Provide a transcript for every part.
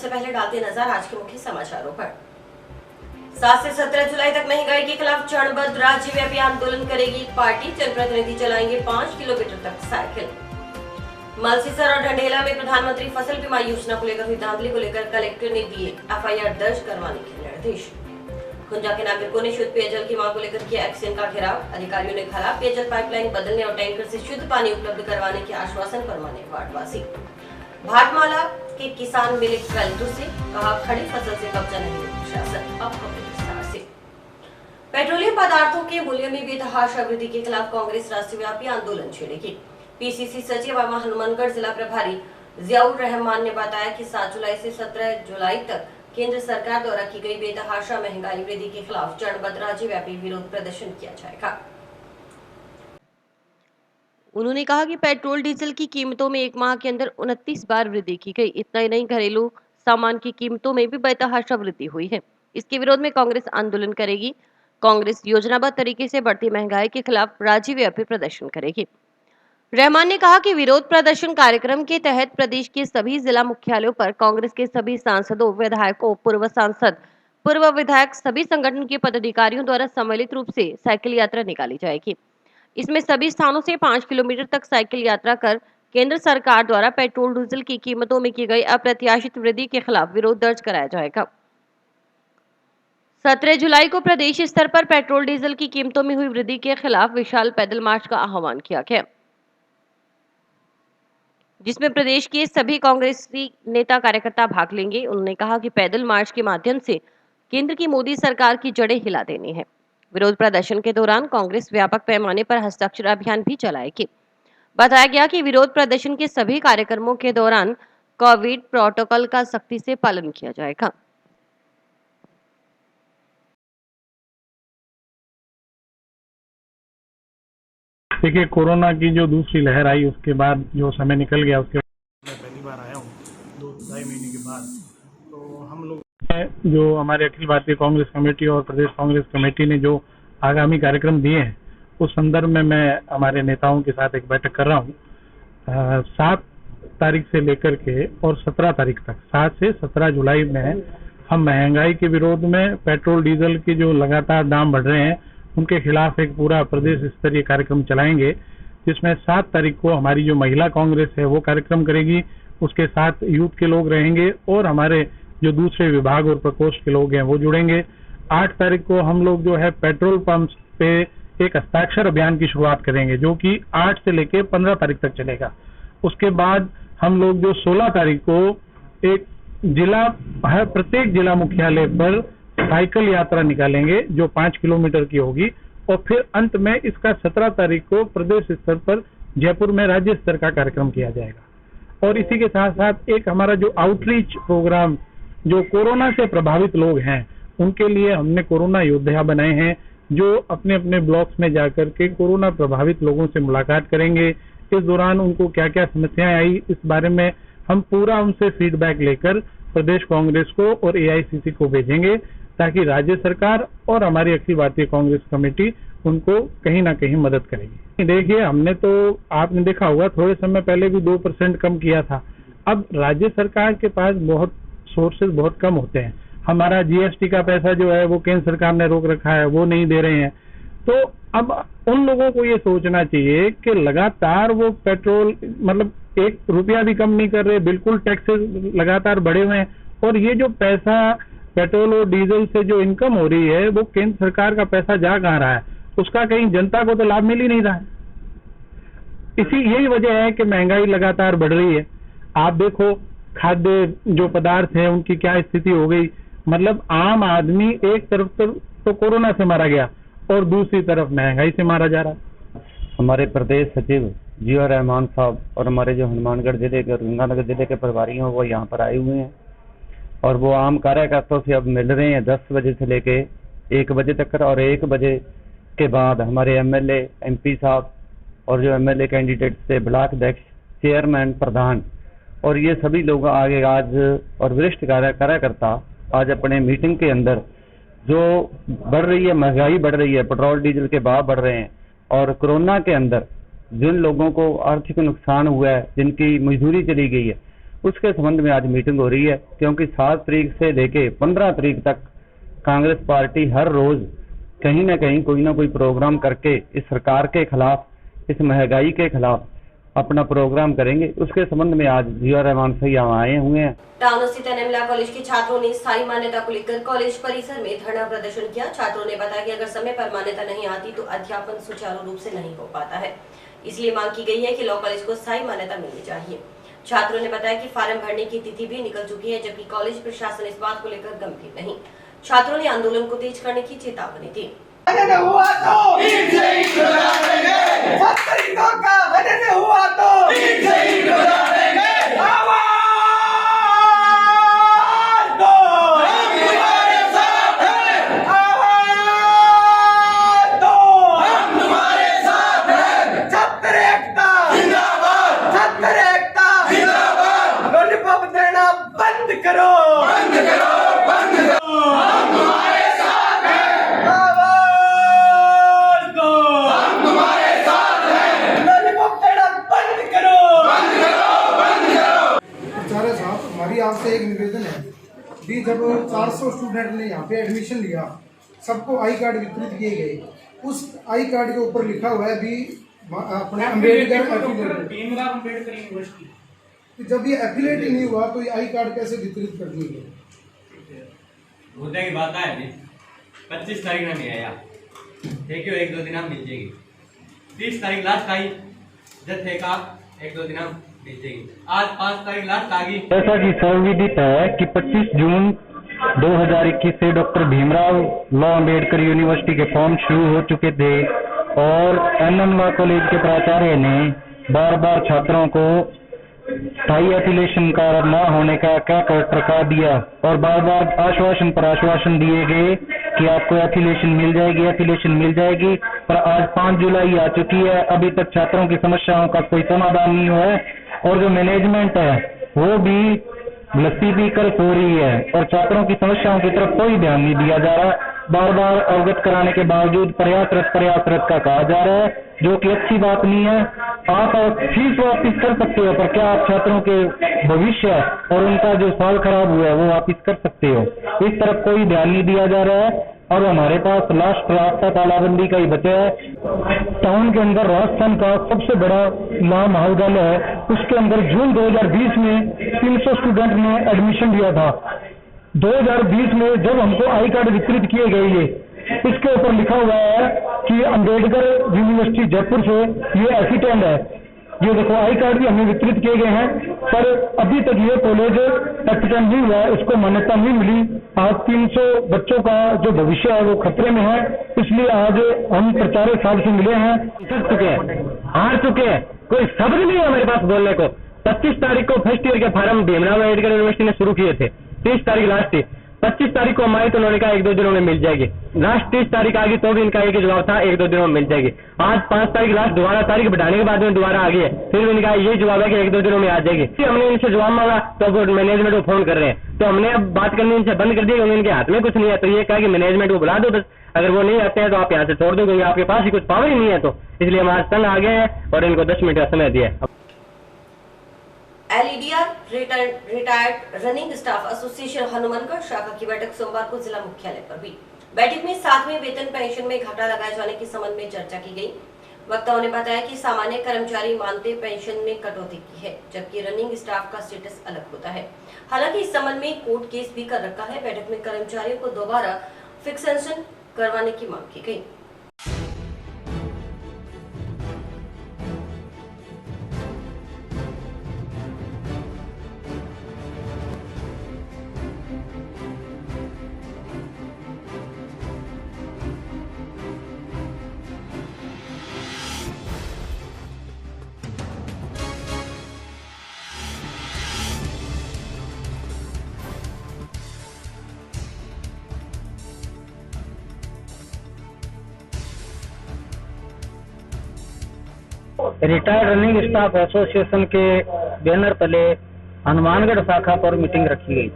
सबसे पहले डालते नजर आज के मुख्य समाचारों पर। 7 से 17 जुलाई तक महंगाई के खिलाफ चरणबद्ध राज्यव्यापी आंदोलन करेगी पार्टी। जनप्रतिनिधि चलाएंगे 5 किलोमीटर तक साइकिल। मलसीसर और ढंढेला में प्रधानमंत्री फसल बीमा योजना को लेकर हुई धांधली को लेकर कलेक्टर ने दिए एफआईआर दर्ज करवाने के निर्देश। खुंजा के नागरिकों ने शुद्ध पेयजल की मांग को लेकर किया एक्शन का घेराव। अधिकारियों ने कहा पेयजल पाइपलाइन बदलने और टैंकर से शुद्ध पानी उपलब्ध करवाने के आश्वासन पर माने वार्डवासी। भाटमाला के किसान मिले कलेक्टर से, कहा खड़ी फसल से कब्जा नहीं प्रशासन। अब विस्तार से पेट्रोलियम पदार्थों के मूल्य में बेतहाशा वृद्धि के खिलाफ कांग्रेस राष्ट्रव्यापी आंदोलन छेड़ेगी। पीसीसी सचिव व हनुमानगढ़ जिला प्रभारी जियाउर रहमान ने बताया कि 7 जुलाई से 17 जुलाई तक केंद्र सरकार द्वारा की गई बेतहाशा महंगाई वृद्धि के खिलाफ चरणबद्ध राज्यव्यापी विरोध प्रदर्शन किया जाएगा। उन्होंने कहा कि पेट्रोल डीजल की कीमतों में एक माह के अंदर 29 बार वृद्धि की गई। इतना ही नहीं, घरेलू सामान की कीमतों में भी बेतहाशा वृद्धि हुई है। इसके विरोध में कांग्रेस आंदोलन करेगी। कांग्रेस योजनाबद्ध तरीके से बढ़ती महंगाई के खिलाफ राज्यव्यापी प्रदर्शन करेगी। रहमान ने कहा कि विरोध प्रदर्शन कार्यक्रम के तहत प्रदेश के सभी जिला मुख्यालयों पर कांग्रेस के सभी सांसदों, विधायकों, पूर्व सांसद, पूर्व विधायक, सभी संगठन के पदाधिकारियों द्वारा सम्मिलित रूप से साइकिल यात्रा निकाली जाएगी। इसमें सभी स्थानों से 5 किलोमीटर तक साइकिल यात्रा कर केंद्र सरकार द्वारा पेट्रोल डीजल की कीमतों में की गई अप्रत्याशित वृद्धि के खिलाफ विरोध दर्ज कराया जाएगा। 17 जुलाई को प्रदेश स्तर पर पेट्रोल डीजल की कीमतों में हुई वृद्धि के खिलाफ विशाल पैदल मार्च का आह्वान किया गया, जिसमें प्रदेश के सभी कांग्रेसी नेता कार्यकर्ता भाग लेंगे। उन्होंने कहा कि पैदल मार्च के माध्यम से केंद्र की मोदी सरकार की जड़ें हिला देनी है। विरोध प्रदर्शन के दौरान कांग्रेस व्यापक पैमाने पर हस्ताक्षर अभियान भी चलाएगी। बताया गया कि विरोध प्रदर्शन के सभी कार्यक्रमों के दौरान कोविड प्रोटोकॉल का सख्ती से पालन किया जाएगा। देखिए, कोरोना की जो दूसरी लहर आई उसके बाद जो समय निकल गया, उसके मैं पहली बार आया हूँ 2-2.5 महीने के बाद। तो हम लोग जो हमारे अखिल भारतीय कांग्रेस कमेटी और प्रदेश कांग्रेस कमेटी ने जो आगामी कार्यक्रम दिए हैं उस संदर्भ में मैं हमारे नेताओं के साथ एक बैठक कर रहा हूँ। 7 तारीख से लेकर के और 17 तारीख तक, 7 से 17 जुलाई में हम महंगाई के विरोध में पेट्रोल डीजल के जो लगातार दाम बढ़ रहे हैं उनके खिलाफ एक पूरा प्रदेश स्तरीय कार्यक्रम चलाएंगे, जिसमें 7 तारीख को हमारी जो महिला कांग्रेस है वो कार्यक्रम करेगी। उसके साथ यूथ के लोग रहेंगे और हमारे जो दूसरे विभाग और प्रकोष्ठ के लोग हैं वो जुड़ेंगे। 8 तारीख को हम लोग जो है पेट्रोल पंप पे एक हस्ताक्षर अभियान की शुरुआत करेंगे, जो कि 8 से लेकर 15 तारीख तक चलेगा। उसके बाद हम लोग जो 16 तारीख को एक प्रत्येक जिला मुख्यालय पर साइकिल यात्रा निकालेंगे जो 5 किलोमीटर की होगी, और फिर अंत में इसका 17 तारीख को प्रदेश स्तर पर जयपुर में राज्य स्तर का कार्यक्रम किया जाएगा। और इसी के साथ साथ एक हमारा जो आउटरीच प्रोग्राम, जो कोरोना से प्रभावित लोग हैं उनके लिए हमने कोरोना योद्धा बनाए हैं, जो अपने अपने ब्लॉक्स में जाकर के कोरोना प्रभावित लोगों से मुलाकात करेंगे। इस दौरान उनको क्या क्या समस्याएं आई इस बारे में हम पूरा उनसे फीडबैक लेकर प्रदेश कांग्रेस को और एआईसीसी को भेजेंगे, ताकि राज्य सरकार और हमारी अखिल भारतीय कांग्रेस कमेटी उनको कहीं ना कहीं मदद करेगी। देखिए, हमने तो आपने देखा होगा थोड़े समय पहले भी 2% कम किया था। अब राज्य सरकार के पास बहुत सोर्सेज बहुत कम होते हैं। हमारा जीएसटी का पैसा जो है वो केंद्र सरकार ने रोक रखा है, वो नहीं दे रहे हैं। तो अब उन लोगों को ये सोचना चाहिए कि लगातार वो पेट्रोल मतलब 1 रुपया भी कम नहीं कर रहे, बिल्कुल टैक्सेस लगातार बढ़े हुए हैं, और ये जो पैसा पेट्रोल और डीजल से जो इनकम हो रही है वो केंद्र सरकार का पैसा जा कहाँ रहा है, उसका कहीं जनता को तो लाभ मिल ही नहीं रहा है। यही वजह है कि महंगाई लगातार बढ़ रही है। आप देखो खाद्य जो पदार्थ है उनकी क्या स्थिति हो गई, मतलब आम आदमी एक तरफ तो कोरोना से मारा गया और दूसरी तरफ महंगाई से मारा जा रहा है। हमारे प्रदेश सचिव जियाउर रहमान साहब और हमारे जो हनुमानगढ़ जिले के और गंगानगर जिले के प्रभारी हैं वो यहाँ पर आए हुए हैं, और वो आम कार्यकर्ताओं से अब मिल रहे हैं 10 बजे से लेके 1 बजे तक। और 1 बजे के बाद हमारे एमएलए, एमपी साहब और जो एमएलए कैंडिडेट थे, ब्लॉक अध्यक्ष, चेयरमैन, प्रधान और ये सभी लोग आगे आज और वरिष्ठ कार्यकर्ता आज अपने मीटिंग के अंदर जो बढ़ रही है महंगाई बढ़ रही है, पेट्रोल डीजल के भाव बढ़ रहे हैं, और कोरोना के अंदर जिन लोगों को आर्थिक नुकसान हुआ है, जिनकी मजदूरी चली गई है, उसके संबंध में आज मीटिंग हो रही है, क्योंकि 7 तारीख से लेके 15 तारीख तक कांग्रेस पार्टी हर रोज कहीं ना कहीं कोई ना कोई प्रोग्राम करके इस सरकार के खिलाफ, इस महंगाई के खिलाफ अपना प्रोग्राम करेंगे। उसके संबंध में आज जिया रहमान सही यहाँ आए हुए हैं। टाउन स्थित एनएमला कॉलेज के छात्रों ने स्थायी मान्यता को लेकर कॉलेज परिसर में धरना प्रदर्शन किया। छात्रों ने बताया कि अगर समय पर मान्यता नहीं आती तो अध्यापन सुचारू रूप से नहीं हो पाता है, इसलिए मांग की गई है कि लॉ कॉलेज को स्थायी मान्यता मिलनी चाहिए। छात्रों ने बताया कि फार्म भरने की तिथि भी निकल चुकी है, जबकि कॉलेज प्रशासन इस बात को लेकर गंभीर नहीं। छात्रों ने आंदोलन को तेज करने की चेतावनी दी। हमारी आपसे एक निवेदन है भी, जब 400 स्टूडेंट ने यहाँ पे एडमिशन लिया, सबको आई कार्ड वितरित किए गए, उस आई कार्ड के ऊपर लिखा हुआ है भी अपने अम्बेडकर यूनिवर्सिटी। तो जब ये एफिलेट ही नहीं हुआ तो ये आई कार्ड कैसे वितरित कर दिए गए? मुद्दे की बात है 25 तारीख में आया, ठीक है, 1-2 दिन मिल जाएगी। 30 तारीख लास्ट आई, जब थे का 1-2 दिन मिल जाएगी। आज 5 तारीख लास्ट आ गई। जैसा कि सर्वविदित है कि 25 जून 2021 से doctor Bhimrao law Ambedkar university के फॉर्म शुरू हो चुके थे और एनएमला कॉलेज के प्राचार्य ने बार बार छात्रों को स्थायी एफिलिएशन का न होने का क्या टरका दिया और बार बार आश्वासन पर आश्वासन दिए गए कि आपको एफिलिएशन मिल जाएगी, एफिलिएशन मिल जाएगी। पर आज 5 जुलाई आ चुकी है, अभी तक छात्रों की समस्याओं का कोई समाधान नहीं हुआ है और जो मैनेजमेंट है वो भी लस्सी पीकर सो रही है और छात्रों की समस्याओं की तरफ कोई ध्यान नहीं दिया जा रहा। बार बार अवगत कराने के बावजूद प्रयासरत का कहा जा रहा है, जो कि अच्छी बात नहीं है। आप फीस वापिस कर सकते हो, पर क्या आप छात्रों के भविष्य और उनका जो साल खराब हुआ है वो वापिस कर सकते हो? इस तरफ कोई ध्यान नहीं दिया जा रहा है और हमारे पास लास्ट रास्ता तालाबंदी का ही बचा है। टाउन के अंदर राजस्थान का सबसे बड़ा महाविद्यालय है, उसके अंदर जून 2020 में 300 स्टूडेंट ने एडमिशन लिया था। 2020 में जब हमको आई कार्ड वितरित किए गए, इसके ऊपर लिखा हुआ है कि अम्बेडकर यूनिवर्सिटी जयपुर से ये एफिटेंड है। ये देखो आई कार्ड भी हमें वितरित किए गए हैं, पर अभी तक ये कॉलेज एफिटेंड नहीं हुआ है, उसको मान्यता नहीं मिली। आज 300 बच्चों का जो भविष्य है वो खतरे में है, इसलिए आज हम प्राचार्य साहब से मिले हैं। थक चुके हैं, हार चुके हैं, कोई शब्द नहीं है हमारे पास बोलने को। 25 तारीख को फर्स्ट ईयर के फार्म भीमराव अम्बेडकर यूनिवर्सिटी ने शुरू किए थे, 30 तारीख लास्ट थी। 25 तारीख को हमारी तो उन्होंने कहा 1-2 दिनों में मिल जाएगी। लास्ट 30 तारीख आ गई तो भी इनका एक ही जवाब था 1-2 दिनों में मिल जाएगी। आज 5 तारीख लास्ट दोबारा तारीख बढ़ाने के बाद में दोबारा आ गई है, फिर इनका यही जवाब है कि 1-2 दिनों में आ जाएगी। हमने इनसे जवाब मांगा तो वो मैनेजमेंट को फोन कर रहे हैं, तो हमने अब बात करनी इनसे बंद कर दी क्योंकि इनके हाथ में कुछ नहीं है। तो ये कहा कि मैनेजमेंट को बुला दो बस, अगर वो नहीं आते हैं तो आप यहाँ से छोड़ दो क्योंकि आपके पास ही कुछ पावर ही नहीं है। तो इसलिए हम आज तंग आ गए हैं और इनको 10 मिनट का समय दिया। LEDR retired running staff association Hanumangarh शाखा की बैठक सोमवार को जिला मुख्यालय पर हुई। बैठक में 7वें वेतन पेंशन में घाटा लगाए जाने के संबंध में चर्चा की गई। वक्ताओं ने बताया कि सामान्य कर्मचारी मानते पेंशन में कटौती की है, जबकि रनिंग स्टाफ का स्टेटस अलग होता है। हालांकि इस संबंध में कोर्ट केस भी कर रखा है। बैठक में कर्मचारियों को दोबारा फिक्सेशन करवाने की मांग की गई। रिटायर्ड रनिंग स्टाफ एसोसिएशन के बैनर तले हनुमानगढ़ शाखा पर मीटिंग रखी गई।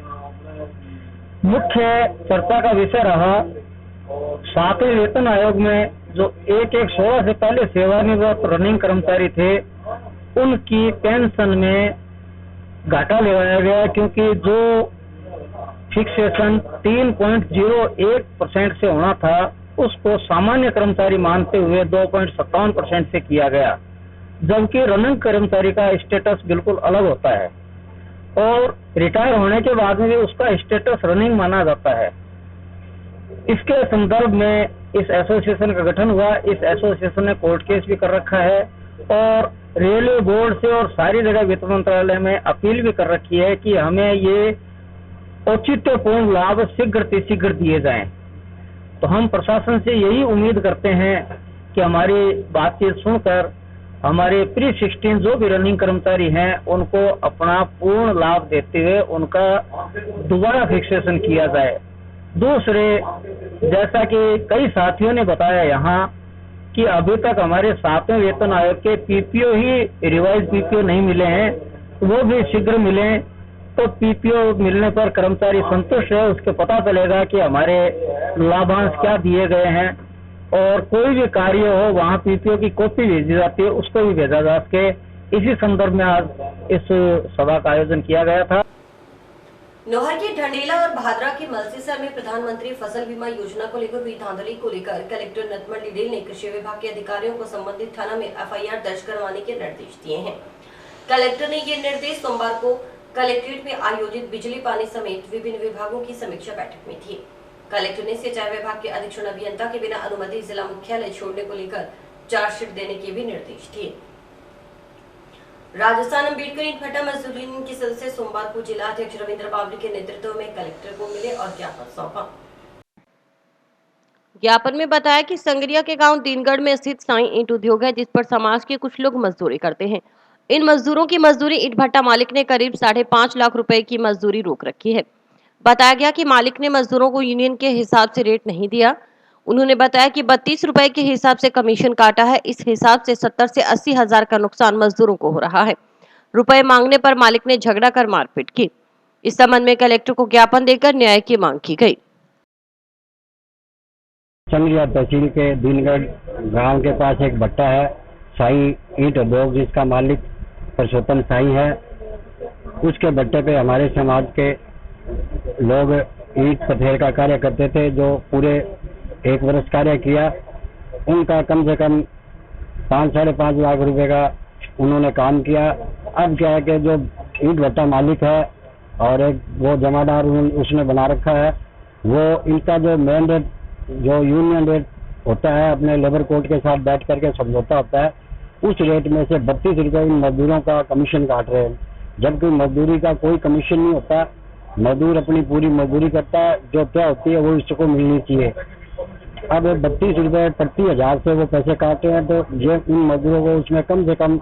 मुख्य चर्चा का विषय रहा 7वें वेतन आयोग में जो 1/1/16 से पहले सेवानिवृत्त रनिंग कर्मचारी थे, उनकी पेंशन में घाटा लगाया गया, क्योंकि जो फिक्सेशन 3.01% से होना था उसको सामान्य कर्मचारी मानते हुए 2.57% से किया गया, जबकि रनिंग कर्मचारी का स्टेटस बिल्कुल अलग होता है और रिटायर होने के बाद में भी उसका स्टेटस रनिंग माना जाता है। इसके संदर्भ में इस एसोसिएशन का गठन हुआ। इस एसोसिएशन ने कोर्ट केस भी कर रखा है और रेलवे बोर्ड से और सारी जगह वित्त मंत्रालय में अपील भी कर रखी है कि हमें ये औचित्यपूर्ण लाभ शीघ्र दिए जाएं। तो हम प्रशासन से यही उम्मीद करते हैं कि हमारी बातचीत सुनकर हमारे प्री 16 जो भी रनिंग कर्मचारी हैं उनको अपना पूर्ण लाभ देते हुए उनका दोबारा फिक्सेशन किया जाए। दूसरे, जैसा कि कई साथियों ने बताया यहाँ कि अभी तक हमारे 7वें वेतन आयोग के पीपीओ ही रिवाइज पीपीओ नहीं मिले हैं, वो भी शीघ्र मिले तो पीपीओ मिलने पर कर्मचारी संतुष्ट है, उसके पता चलेगा कि हमारे लाभांश क्या दिए गए हैं और कोई भी कार्य हो वहाँ पीपीओ की कॉपी भेजी जाती है, उसको भी भेजा जा सके। इसी संदर्भ में आज इस सभा का आयोजन किया गया था। नौहर के ढंडेला और भादरा के मलसीसर में प्रधानमंत्री फसल बीमा योजना को लेकर हुई धांधली को लेकर कलेक्टर नटमल डिडेल ने कृषि विभाग के अधिकारियों को संबंधित थाना में एफआईआर दर्ज करवाने के निर्देश दिए हैं। कलेक्टर ने ये निर्देश सोमवार को कलेक्ट्रेट में आयोजित बिजली पानी समेत विभिन्न विभागों की समीक्षा बैठक में दिए। कलेक्टर ने सिंचाई विभाग के अधीक्षण अभियंता के बिना अनुमति जिला मुख्यालय छोड़ने को लेकर चार्जशीट देने के भी निर्देश दिए। राजस्थान अम्बेडकर ईंट भट्टा मजदूर यूनियन के सदस्य सोमवार को जिला अध्यक्ष रविंद्र बावरी के नेतृत्व में कलेक्टर को मिले और ज्ञापन सौंपा। ज्ञापन में बताया कि संगरिया के गांव दीनगढ़ में स्थित साईं ईंट उद्योग है, जिस पर समाज के कुछ लोग मजदूरी करते हैं। इन मजदूरों की मजदूरी ईंट भट्टा मालिक ने करीब 5.5 लाख रुपए की मजदूरी रोक रखी है। बताया गया कि मालिक ने मजदूरों को यूनियन के हिसाब से रेट नहीं दिया। उन्होंने बताया कि 32 रुपए के हिसाब से कमीशन काटा है। इस हिसाब से 70 से 80 हजार का नुकसान मजदूरों को हो रहा है। रुपए मांगने पर मालिक ने झगड़ा कर मारपीट की। इस संबंध में कलेक्टर को ज्ञापन देकर न्याय की मांग की गई। संगरिया तहसील के दीनगढ़ गांव के पास एक भट्टा है, साईं ईंट उद्योग, जिसका मालिक पुरुषोत्तम साईं है। उसके भट्टे पे हमारे समाज के लोग ईंट पथेर का कार्य करते थे, जो पूरे 1 वर्ष कार्य किया। उनका कम से कम 5-5.5 लाख रुपए का उन्होंने काम किया। अब क्या है कि जो ईंट भट्टा मालिक है और एक वो जमादार उसने बना रखा है, वो इनका जो मेन रेट, जो यूनियन रेट होता है, अपने लेबर कोर्ट के साथ बैठ करके समझौता होता है, उस रेट में से 32 रुपए इन मजदूरों का कमीशन काट रहे हैं, जबकि मजदूरी का कोई कमीशन नहीं होता। मजदूर अपनी पूरी मजदूरी करता है, जो तय होती है वो इसको मिलनी चाहिए। अब 32 रुपए प्रति हजार से वो पैसे काटते हैं, तो ये उन मजदूरों को उसमें कम से कम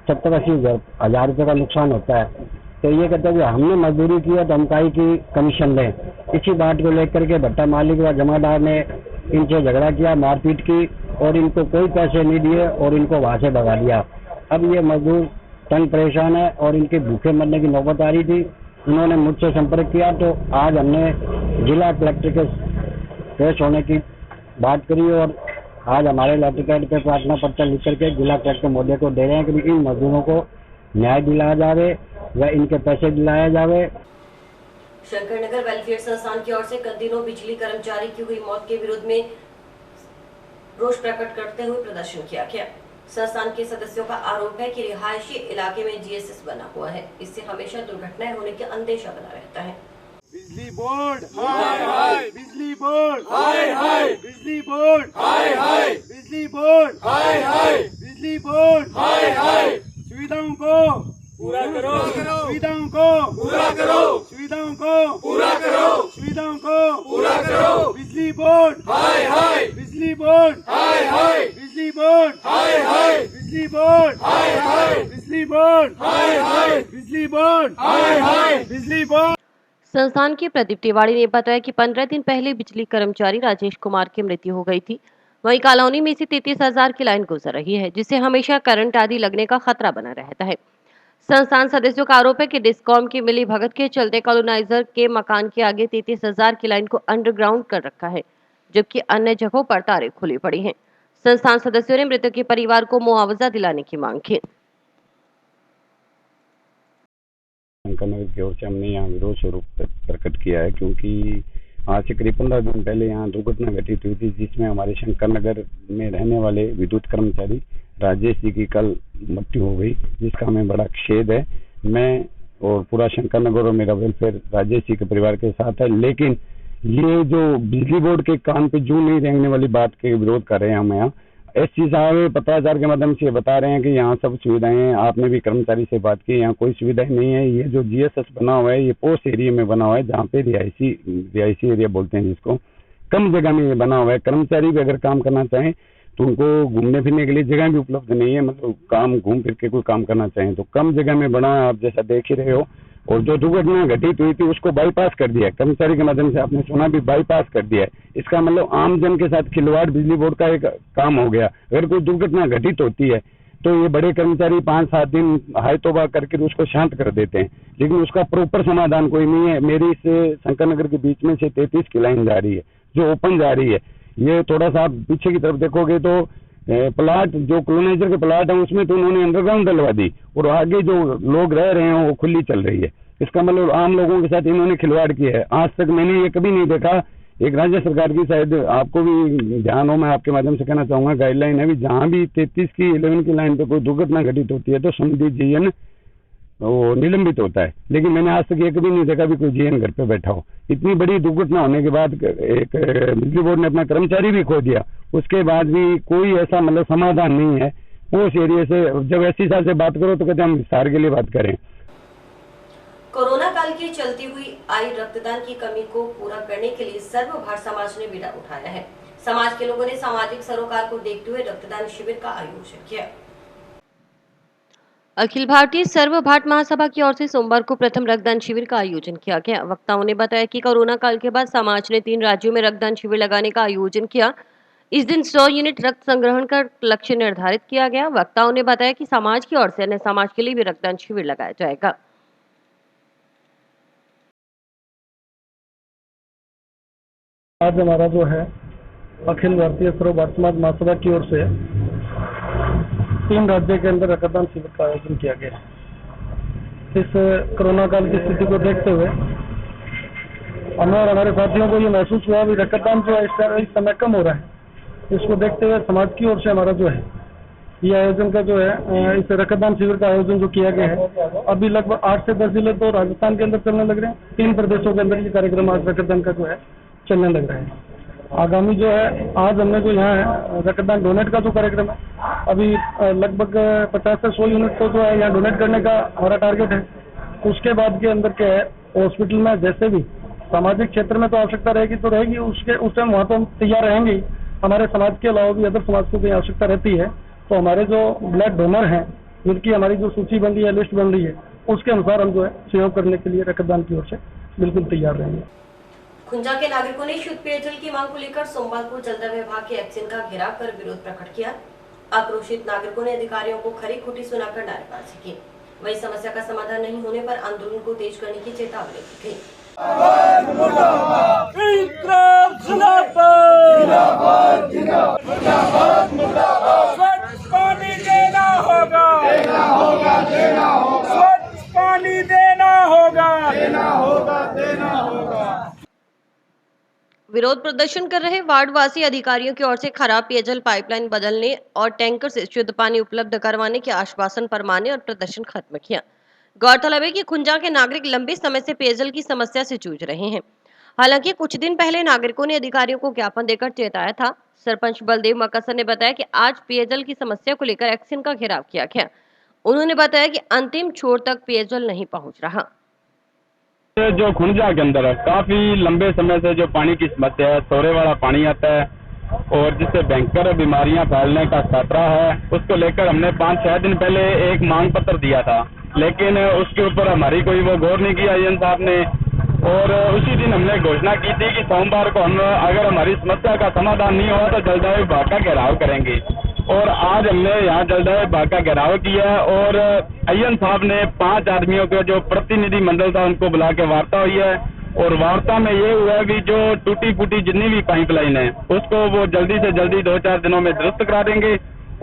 70-80 हजार रुपये का नुकसान होता है। तो ये कहते हैं कि हमने मजदूरी की है तो हम काहे की कमीशन लें। इसी बात को लेकर के भट्टा मालिक व जमादार ने इनसे झगड़ा किया, मारपीट की और इनको कोई पैसे नहीं दिए और इनको वहां से भगा दिया। अब ये मजदूर तंग परेशान है और इनके भूखे मरने की नौबत आ रही थी। उन्होंने मुझसे संपर्क किया तो आज हमने जिला कलेक्टर के पेश होने की बात करी और आज हमारे लेटर पे प्रार्थना पत्र लिख करके जिला कलेक्टर महोदय को दे रहे हैं कि इन मजदूरों को न्याय दिलाया जावे व इनके पैसे दिलाया जावे। शंकरनगर वेलफेयर संस्थान की ओर से कल दिनों बिजली कर्मचारी की हुई मौत के विरोध में रोष प्रकट करते हुए प्रदर्शन किया गया। संस्थान के सदस्यों का आरोप है कि रिहायशी इलाके में जीएसएस बना हुआ है, इससे हमेशा दुर्घटनाएं होने का अंदेशा बना रहता है। बिजली बोर्ड हाय हाय, बिजली बोर्ड हाय हाय, बिजली बोर्ड हाय हाय, बिजली बोर्ड हाय हाय, बिजली बोर्ड हाय हाय। सुविधाओं को पूरा करो, सुविधाओं को पूरा करो, सुविधाओं को पूरा करो, सुविधाओं को पूरा करो। बिजली बोर्ड हाय हाय, बिजली बोर्ड हाय हाय, बिजली बोर्ड हाय हाय, बिजली बोर्ड हाय हाय, बिजली बोर्ड हाय हाय, बिजली बोर्ड हाय हाय, बिजली बोर्ड। संस्थान के प्रदीप तिवारी ने बताया कि 15 दिन पहले बिजली कर्मचारी राजेश कुमार की मृत्यु हो गई थी। वहीं कॉलोनी में से 33,000 की लाइन गुजर रही है, जिससे हमेशा करंट आदि लगने का खतरा बना रहता है। संस्थान सदस्यों का आरोप है कि डिस्कॉम की मिली भगत के चलते कॉलोनाइजर के मकान के आगे 33,000 की लाइन को अंडरग्राउंड कर रखा है, जबकि अन्य जगहों पर तारें खुली पड़ी हैं। संस्थान सदस्यों ने मृतक के परिवार को मुआवजा दिलाने की मांग की। शंकर नगर की ओर से हमने यहाँ विरोध स्वरूप प्रकट किया है, क्योंकि आज से करीब 15 दिन पहले यहाँ दुर्घटना घटित हुई थी, जिसमें हमारे शंकर नगर में रहने वाले विद्युत कर्मचारी राजेश जी की कल मृत्यु हो गई, जिसका हमें बड़ा खेद है। मैं और पूरा शंकर नगर और मेरा वेलफेयर राजेश जी के परिवार के साथ है, लेकिन ये जो बिजली बोर्ड के कान पे जू नहीं रेंगने वाली बात के विरोध कर रहे हैं हम यहाँ। एससी साहब पत्राचार के माध्यम से बता रहे हैं कि यहाँ सब सुविधाएं हैं, आपने भी कर्मचारी से बात की, यहाँ कोई सुविधाएं नहीं है। ये जो जीएसएस बना हुआ है ये पोस्ट एरिया में बना हुआ है, जहाँ पे रिहायशी एरिया बोलते हैं जिसको, कम जगह में ये बना हुआ है। कर्मचारी भी अगर काम करना चाहें तो उनको घूमने फिरने के लिए जगह भी उपलब्ध नहीं है, मतलब काम घूम फिर के कोई काम करना चाहें तो कम जगह में बना है, आप जैसा देख ही रहे हो। और जो दुर्घटना घटित हुई थी उसको बाईपास कर दिया है, कर्मचारी के माध्यम से आपने सुना भी बाईपास कर दिया है। इसका मतलब आम जन के साथ खिलवाड़ बिजली बोर्ड का एक काम हो गया। अगर कोई दुर्घटना घटित होती है तो ये बड़े कर्मचारी 5-7 दिन हाय तौबा करके उसको शांत कर देते हैं, लेकिन उसका प्रॉपर समाधान कोई नहीं है। मेरी से शंकर नगर के बीच में से 33 की लाइन जा रही है जो ओपन जा रही है। ये थोड़ा सा आप पीछे की तरफ देखोगे तो प्लाट जो कॉलोनाइजर के प्लाट है उसमें तो उन्होंने अंडरग्राउंड डलवा दी और आगे जो लोग रह रहे हैं वो खुली चल रही है। इसका मतलब आम लोगों के साथ इन्होंने खिलवाड़ किया है। आज तक मैंने ये कभी नहीं देखा। एक राज्य सरकार की शायद आपको भी ध्यान हो, मैं आपके माध्यम से कहना चाहूंगा, गाइडलाइन है भी जहाँ भी 33 की 11 की लाइन पे कोई दुर्घटना घटित होती है तो संबंधित जीएन वो निलंबित होता है, लेकिन मैंने आज तक ये कभी नहीं देखा भी कोई जीएन घर पे बैठा हो। इतनी बड़ी दुर्घटना होने के बाद एक बिजली बोर्ड ने अपना कर्मचारी भी खो दिया, उसके बाद भी कोई ऐसा मतलब समाधान नहीं है। उस एरिया से जब एससी साहब से बात करो तो कहते हम विस्तार के लिए बात करें। कोरोना काल की चलती हुई आई रक्तदान की कमी को पूरा करने के लिए सर्व भारत समाज ने बीड़ा उठाया है। समाज के लोगों ने सामाजिक सरोकार को देखते हुए रक्तदान शिविर का आयोजन किया। अखिल भारतीय सर्व भारत महासभा की ओर से सोमवार को प्रथम रक्तदान शिविर का आयोजन किया गया। वक्ताओं ने बताया कि कोरोना काल के बाद समाज ने 3 राज्यों में रक्तदान शिविर लगाने का आयोजन किया। इस दिन 100 यूनिट रक्त संग्रहण का लक्ष्य निर्धारित किया गया। वक्ताओं ने बताया कि समाज की ओर से अन्य समाज के लिए भी रक्तदान शिविर लगाया जाएगा। आज हमारा जो है अखिल भारतीय सर्व भारत समाज महासभा की ओर से 3 राज्यों के अंदर रक्तदान शिविर का आयोजन किया गया। इस कोरोना काल की स्थिति को देखते हुए हमें और हमारे साथियों को ये महसूस हुआ कि रक्तदान जो है इस समय कम हो रहा है। इसको देखते हुए समाज की ओर से हमारा जो है ये आयोजन का जो है इस रक्तदान शिविर का आयोजन जो किया गया है। अभी लगभग 8 से 10 जिले तो राजस्थान के अंदर चलने लग रहे हैं। 3 प्रदेशों के अंदर ये कार्यक्रम आज रक्तदान का जो है चलने लग रहा है। आगामी जो है आज हमने जो यहाँ है रक्तदान डोनेट का जो कार्यक्रम है, अभी लगभग 50 से 100 यूनिट तो जो है यहाँ डोनेट करने का हमारा टारगेट है। उसके बाद के अंदर क्या है, हॉस्पिटल में जैसे भी सामाजिक क्षेत्र में तो आवश्यकता रहेगी तो रहेगी, उस टाइम वहाँ तो हम तैयार रहेंगे। हमारे समाज के अलावा भी अदर समाज को भी आवश्यकता रहती है, तो हमारे जो ब्लड डोनर हैं जिनकी हमारी जो सूची बन रही है, लिस्ट बन रही है, उसके अनुसार हम जो है सहयोग करने के लिए रक्तदान की ओर से बिल्कुल तैयार रहेंगे। खुंजा के नागरिकों ने शुद्ध पेयजल की मांग को लेकर सोमवार को जल विभाग के एक्शन का घेराव कर विरोध प्रकट किया। आक्रोशित नागरिकों ने अधिकारियों को खरी खोटी सुनाकर नारेबाजी की। वही समस्या का समाधान नहीं होने पर आंदोलन को तेज करने की चेतावनी दी गई। पानी देना होगा, स्वच्छ पानी देना होगा। विरोध प्रदर्शन कर रहे वार्डवासी अधिकारियों की ओर से खराब पेयजल पाइपलाइन बदलने और टैंकर से शुद्ध पानी उपलब्ध करवाने के आश्वासन पर माने और प्रदर्शन खत्म किया। गौरतलब है कि खुंजा के नागरिक लंबे समय से पेयजल की समस्या से जूझ रहे हैं। हालांकि कुछ दिन पहले नागरिकों ने अधिकारियों को ज्ञापन देकर चेताया था। सरपंच बलदेव मकसर ने बताया कि आज पेयजल की समस्या को लेकर एक्शन का घेराव किया गया। उन्होंने बताया कि अंतिम छोर तक पेयजल नहीं पहुंच रहा। जो खुंजा के अंदर है काफी लंबे समय से जो पानी की समस्या है, सोरे वाला पानी आता है और जिससे भयंकर बीमारियां फैलने का खतरा है, उसको लेकर हमने 5-6 दिन पहले एक मांग पत्र दिया था, लेकिन उसके ऊपर हमारी कोई वो गौर नहीं किया एन साहब ने। और उसी दिन हमने घोषणा की थी कि सोमवार को हम अगर हमारी समस्या का समाधान नहीं हुआ तो जलदाय विभाग का घेराव करेंगे। और आज हमने यहाँ जलदाय विभाग का घेराव किया और अय्यन साहब ने 5 आदमियों के जो प्रतिनिधि मंडल था उनको बुला के वार्ता हुई है। और वार्ता में ये हुआ कि जो टूटी फूटी जितनी भी पाइपलाइन है उसको वो जल्दी से जल्दी 2-4 दिनों में दुरुस्त करा देंगे।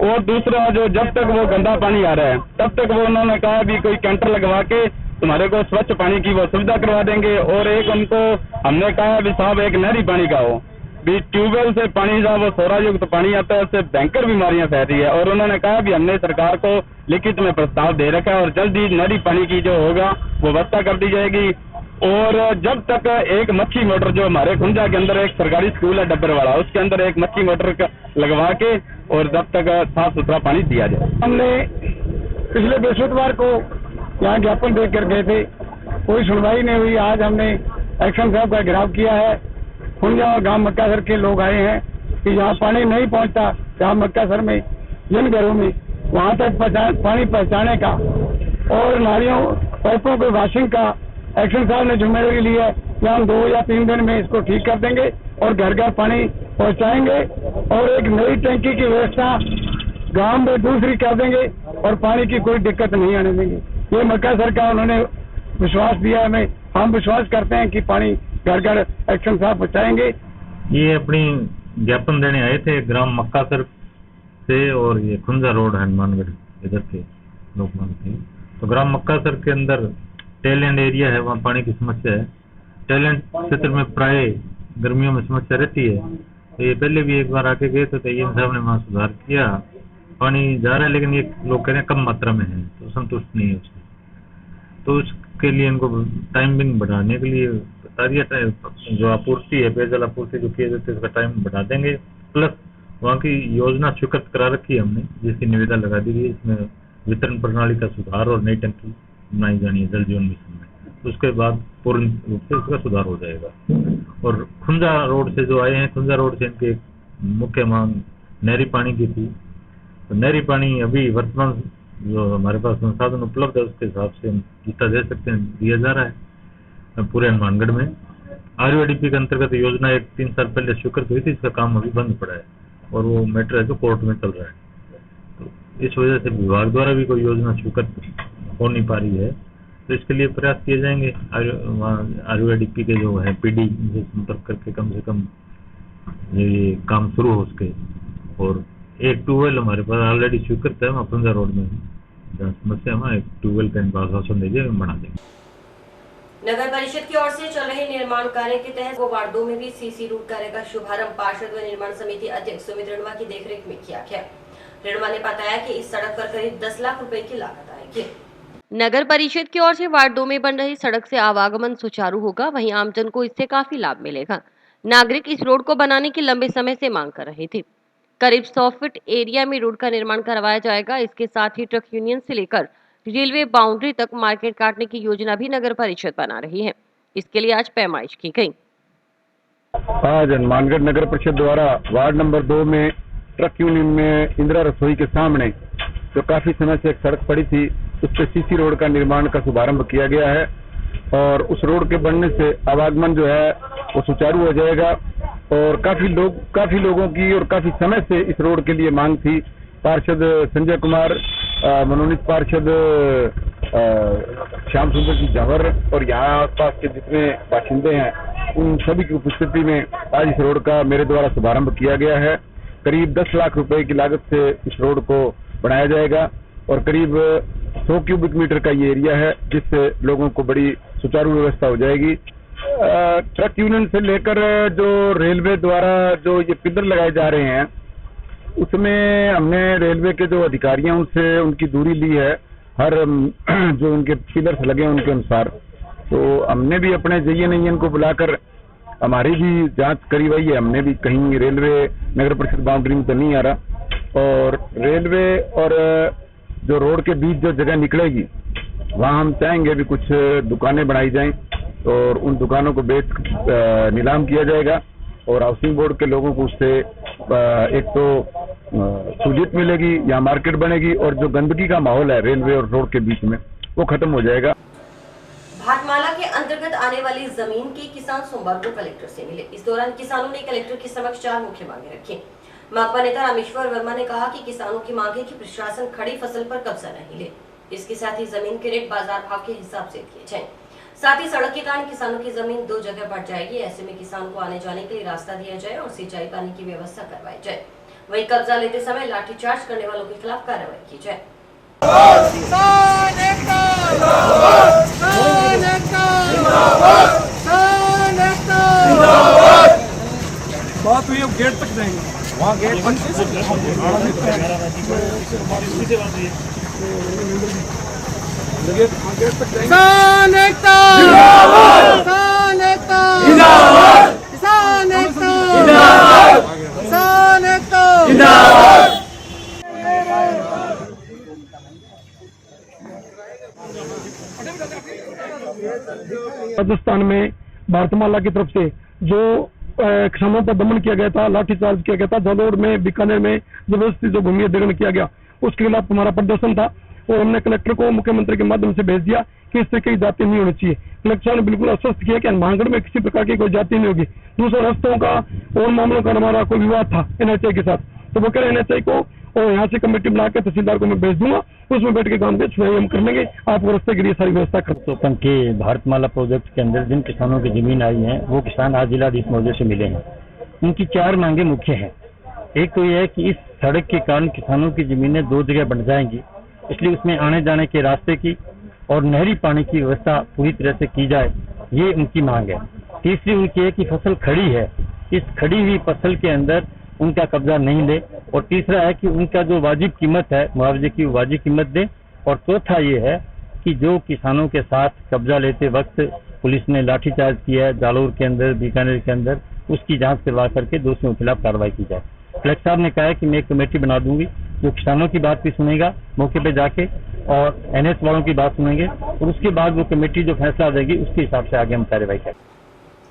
और दूसरा जो जब तक वो गंदा पानी आ रहा है तब तक वो उन्होंने कहा भी कोई कैंटर लगवा के तुम्हारे को स्वच्छ पानी की वो सुविधा करवा देंगे। और एक उनको हमने कहा भी साहब एक नहरी पानी का हो, भी ट्यूबवेल से पानी जो वो सोरा युक्त पानी आता है उससे भयंकर बीमारियां फैल रही है। और उन्होंने कहा भी हमने सरकार को लिखित में प्रस्ताव दे रखा है और जल्द ही नहरी पानी की जो होगा वो व्यवस्था कर दी जाएगी। और जब तक एक मच्छी मोटर जो हमारे खुंजा के अंदर एक सरकारी स्कूल है डब्बर वाला, उसके अंदर एक मच्छी मोटर लगवा के और जब तक साफ सुथरा पानी दिया जाए। हमने पिछले बृहस्पतिवार को यहाँ ज्ञापन दे कर गए थे, कोई सुनवाई नहीं हुई। आज हमने एक्शन साहब का घेराव किया है। खुंजा और गांव मक्कासर के लोग आए हैं कि यहाँ पानी नहीं पहुँचता, गांव मक्कासर में जिन घरों में वहाँ तक पानी पहुँचाने का और नालियों पाइपों के वॉशिंग का एक्शन साहब ने जिम्मेदारी ली है कि हम 2 या 3 दिन में इसको ठीक कर देंगे और घर घर पानी पहुँचाएंगे और एक नई टंकी की व्यवस्था गांव में दूसरी कर देंगे और पानी की कोई दिक्कत नहीं आने देंगे। ये मक्कासर का उन्होंने विश्वास दिया है। हम विश्वास करते हैं कि पानी घर घर एक्शन साहब पहुँचाएंगे। ये अपनी ज्ञापन देने आए थे ग्राम मक्कासर से और ये खुंजा रोड हनुमानगढ़ इधर के लोग मांगते हैं। तो ग्राम मक्कासर के अंदर टैलेंट एरिया है, वहाँ पानी की समस्या है। टैलेंट क्षेत्र में प्राय गर्मियों में समस्या रहती है। तो ये पहले भी एक बार आके गए थे तो ये साहब ने वहाँ सुधार किया, पानी जा रहा है, लेकिन ये लोग कह रहे हैं कम मात्रा में है, तो संतुष्ट नहीं है उससे। तो उसके लिए इनको टाइमिंग बढ़ाने के लिए बता दिया, जो आपूर्ति है पेयजल आपूर्ति जो किए जाते हैं उसका टाइम बढ़ा देंगे। प्लस वहाँ की योजना स्वीकृत करा रखी है हमने, जिसकी निविदा लगा दी गई। इसमें वितरण प्रणाली का सुधार और नई टंकी बनाई जानी है जल जीवन मिशन में, तो उसके बाद पूर्ण रूप से इसका सुधार हो जाएगा। और खुंजा रोड से जो आए हैं, खुंजा रोड से इनकी एक मुख्य मांग नहरी पानी की थी। तो नहरी पानी अभी वर्तमान जो हमारे पास संसाधन उपलब्ध है उसके हिसाब से हम जितना दे सकते हैं दिया जा रहा है पूरे हनुमानगढ़ में। RUDP के अंतर्गत योजना एक 3 साल पहले स्वीकृत हुई थी, इसका काम अभी बंद पड़ा है और वो मैटर है जो कोर्ट में चल रहा है। तो इस वजह से विभाग द्वारा भी कोई योजना स्वीकृत हो नहीं पा रही है, तो इसके लिए प्रयास किए जाएंगे। RUDP के जो है PD से संपर्क करके कम से कम ये काम शुरू हो सके। और एक ट्यूबवेल हमारे पास ऑलरेडी स्वीकृत है खुंजा रोड में, जहाँ समस्या है एक ट्यूबवेल का इनका आश्वासन दीजिए, हम बना देंगे। नगर परिषद की ओर से चल रहे निर्माण कार्य के तहत वार्ड 2 में भी CC रूट कार्य का शुभारंभ पार्षद व निर्माण समिति अध्यक्ष सुमित रणवा की देखरेख में किया गया। रणवा ने बताया कि इस सड़क पर करीब 10 लाख रुपए की लागत आएगी। नगर परिषद की ओर से वार्ड 2 में बन रही सड़क से आवागमन सुचारू होगा, वहीं आमजन को इससे काफी लाभ मिलेगा। नागरिक इस रोड को बनाने की लंबे समय से मांग कर रहे थे। करीब 100 फीट एरिया में रोड का निर्माण करवाया जाएगा। इसके साथ ही ट्रक यूनियन से लेकर रेलवे बाउंड्री तक मार्केट काटने की योजना भी नगर परिषद बना रही है। इसके लिए आज पैमाइश की गई। आज हनुमानगढ़ नगर परिषद द्वारा वार्ड नंबर 2 में ट्रक यूनियन में इंदिरा रसोई के सामने जो काफी समय से एक सड़क पड़ी थी, उस पर CC रोड का निर्माण का शुभारंभ किया गया है और उस रोड के बनने से आवागमन जो है वो सुचारू हो जाएगा। और काफी लोगों की और काफी समय से इस रोड के लिए मांग थी। पार्षद संजय कुमार, मनोनीत पार्षद श्याम सुंदर जी जावर और यहाँ आसपास के जितने बाशिंदे हैं उन सभी की उपस्थिति में आज इस रोड का मेरे द्वारा शुभारंभ किया गया है। करीब 10 लाख रुपए की लागत से इस रोड को बनाया जाएगा और करीब 100 क्यूबिक मीटर का ये एरिया है, जिससे लोगों को बड़ी सुचारू व्यवस्था हो जाएगी। ट्रक यूनियन से लेकर जो रेलवे द्वारा जो ये पिलर लगाए जा रहे हैं, उसमें हमने रेलवे के जो अधिकारी हैं उनसे उनकी दूरी ली है, हर जो उनके पिलर्स लगे हैं उनके अनुसार। तो हमने भी अपने JNN को बुलाकर हमारी भी जांच करवाई है। हमने भी कहीं रेलवे नगर परिषद बाउंड्री में तो नहीं आ रहा, और रेलवे और जो रोड के बीच जो जगह निकलेगी वहाँ हम चाहेंगे भी कुछ दुकानें बनाई जाएं और उन दुकानों को बेच नीलाम किया जाएगा और हाउसिंग बोर्ड के लोगों को उससे एक तो सहूलियत मिलेगी या मार्केट बनेगी और जो गंदगी का माहौल है रेलवे और रोड के बीच में वो खत्म हो जाएगा। भाटमाला के अंतर्गत आने वाली जमीन के किसान सोमवार को कलेक्टर से मिले। इस दौरान किसानों ने कलेक्टर के समक्ष 4 मुख्य मांगे रखी। माकपा नेता रामेश्वर वर्मा ने कहा कि किसानों की मांग है कि प्रशासन खड़ी फसल पर कब्जा नहीं ले, इसके साथ ही जमीन के रेट बाजार भाव के हिसाब से किए जाएं। साथ ही सड़क के कारण किसानों की जमीन 2 जगह बढ़ जाएगी, ऐसे में किसान को आने जाने के लिए रास्ता दिया जाए और सिंचाई पानी की व्यवस्था करवाई जाए। वहीं कब्जा लेते समय लाठीचार्ज करने वालों के खिलाफ कार्रवाई की जाए। बात हुई, अब गेट तक जाएंगे, वहाँ गेट गेट तक जाएंगे। किसान एकता जिंदाबाद, किसान एकता जिंदाबाद, किसान एकता जिंदाबाद, किसान एकता जिंदाबाद। राजस्थान में भारतमाला की तरफ से जो किसानों पर दमन किया गया था, लाठीचार्ज किया गया था, जालौर में, बीकानेर में जबरदस्ती जो भूमि अधिग्रहण किया गया, उसके खिलाफ हमारा प्रदर्शन था और हमने कलेक्टर को मुख्यमंत्री के माध्यम से भेज दिया कि इस तरह की जाति नहीं होनी चाहिए। कलेक्टर ने बिल्कुल आश्वस्त किया कि हनुमानगढ़ में किसी प्रकार की कोई जाति नहीं होगी। दूसरा, रास्तों का और मामलों का हमारा कोई विवाद था NHI के साथ, तो वो कह रहे NHI को और यहाँ से कमेटी बना के तहसीलदार को मैं भेज दूंगा, उसमें बैठ के काम के छुड़ाई हम कर लेंगे, आपको रास्ते के लिए सारी व्यवस्था कर। टोकन के भारतमाला प्रोजेक्ट के अंदर जिन किसानों की जमीन आई है वो किसान आज जिलाधीश महोदय से मिले हैं। उनकी 4 मांगे मुख्य हैं। एक तो यह है कि इस सड़क के कारण किसानों की जमीनें 2 जगह बंट जाएंगी, इसलिए उसमें आने जाने के रास्ते की और नहरी पानी की व्यवस्था पूरी तरह से की जाए, ये उनकी मांग है। तीसरी उनकी है कि फसल खड़ी है, इस खड़ी हुई फसल के अंदर उनका कब्जा नहीं ले, और तीसरा है कि उनका जो वाजिब कीमत है मुआवजे की वाजिब कीमत दे, और चौथा ये है कि जो किसानों के साथ कब्जा लेते वक्त पुलिस ने लाठीचार्ज किया है जालौर के अंदर, बीकानेर के अंदर, उसकी जांच करवा करके दोषियों के खिलाफ कार्रवाई की जाए। कलेक्टर साहब ने कहा है कि मैं एक कमेटी बना दूंगी जो किसानों की बात भी सुनेगा मौके पे जाके, और NH वालों की बात सुनेंगे, और उसके बाद वो कमेटी जो फैसला देगी उसके हिसाब से आगे हम कार्रवाई करेंगे।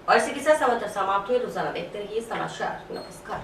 और इसी के साथ समाचार समाप्त हुए। रोजाना देखते रहिए समाचार। नमस्कार।